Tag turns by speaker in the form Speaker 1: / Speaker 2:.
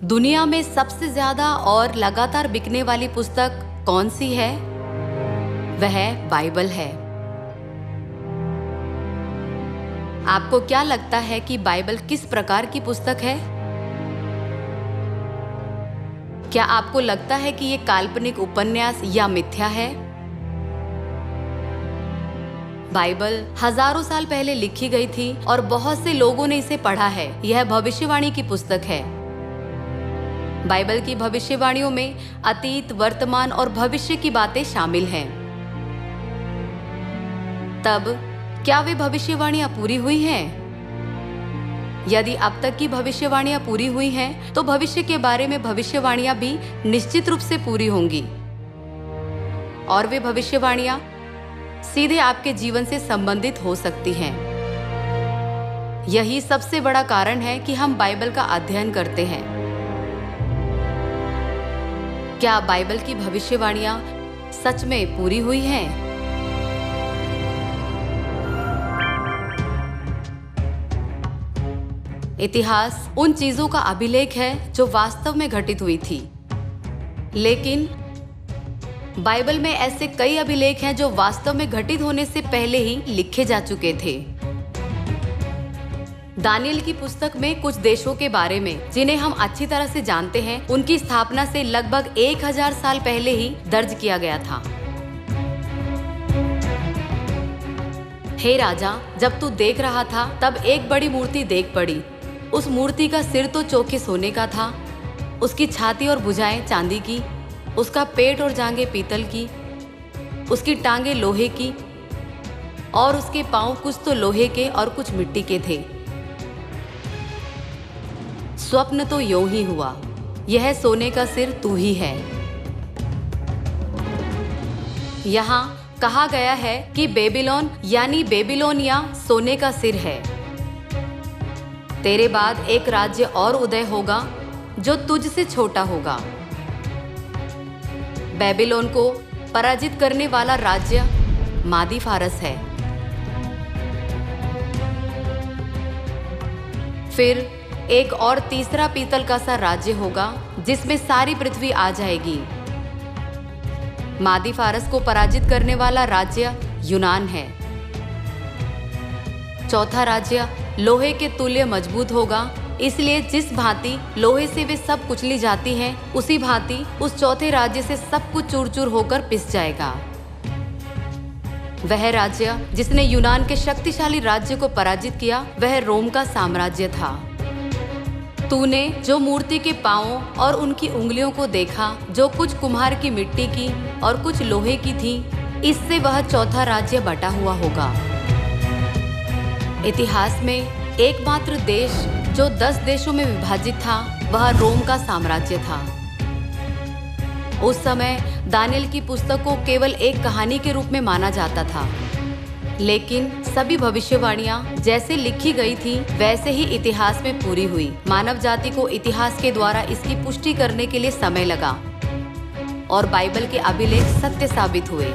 Speaker 1: दुनिया में सबसे ज्यादा और लगातार बिकने वाली पुस्तक कौन सी है? वह बाइबल है। आपको क्या लगता है कि बाइबल किस प्रकार की पुस्तक है? क्या आपको लगता है कि ये काल्पनिक उपन्यास या मिथ्या है? बाइबल हजारों साल पहले लिखी गई थी और बहुत से लोगों ने इसे पढ़ा है। यह भविष्यवाणी की पुस्तक है। बाइबल की भविष्यवाणियों में अतीत, वर्तमान और भविष्य की बातें शामिल हैं। तब क्या वे भविष्यवाणियां पूरी हुई हैं? यदि अब तक की भविष्यवाणियां पूरी हुई हैं, तो भविष्य के बारे में भविष्यवाणियां भी निश्चित रूप से पूरी होंगी। और वे भविष्यवाणियां सीधे आपके जीवन से संबंधित हो सकती हैं। यही सबसे बड़ा कारण है कि हम बाइबल का अध्ययन करते हैं। क्या बाइबल की भविष्यवाणियां सच में पूरी हुई हैं? इतिहास उन चीजों का अभिलेख है जो वास्तव में घटित हुई थी। लेकिन बाइबल में ऐसे कई अभिलेख हैं जो वास्तव में घटित होने से पहले ही लिखे जा चुके थे। दानियल की पुस्तक में कुछ देशों के बारे में, जिन्हें हम अच्छी तरह से जानते हैं, उनकी स्थापना से लगभग 1000 साल पहले ही दर्ज किया गया था। हे राजा, जब तू देख रहा था तब एक बड़ी मूर्ति देख पड़ी। उस मूर्ति का सिर तो चोखे सोने का था, उसकी छाती और भुजाएं चांदी की, उसका पेट और जांघें पीतल की, उसकी टांगें लोहे की और उसके पांव कुछ तो लोहे के और कुछ मिट्टी के थे। स्वप्न तो यूं ही हुआ, यह सोने का सिर तू ही है। यहाँ कहा गया है कि बेबीलोन यानी बेबीलोनिया सोने का सिर है। तेरे बाद एक राज्य और उदय होगा जो तुझसे छोटा होगा। बेबीलोन को पराजित करने वाला राज्य मादी फारस है। फिर एक और तीसरा पीतल का सा राज्य होगा जिसमें सारी पृथ्वी आ जाएगी। मादी फारस को पराजित करने वाला राज्य यूनान है। चौथा राज्य लोहे के तुल्य मजबूत होगा, इसलिए जिस भांति लोहे से वे सब कुचली जाती हैं, उसी भांति उस चौथे राज्य से सब कुछ चूर चूर होकर पिस जाएगा। वह राज्य जिसने यूनान के शक्तिशाली राज्य को पराजित किया, वह रोम का साम्राज्य था। तूने जो मूर्ति के पांवों और उनकी उंगलियों को देखा, जो कुछ कुम्हार की मिट्टी की और कुछ लोहे की थी, इससे वह चौथा राज्य बटा हुआ होगा। इतिहास में एकमात्र देश जो 10 देशों में विभाजित था, वह रोम का साम्राज्य था। उस समय दानियल की पुस्तक को केवल एक कहानी के रूप में माना जाता था, लेकिन सभी भविष्यवाणियां जैसे लिखी गई थी वैसे ही इतिहास में पूरी हुई। मानव जाति को इतिहास के द्वारा इसकी पुष्टि करने के लिए समय लगा और बाइबल के अभिलेख सत्य साबित हुए।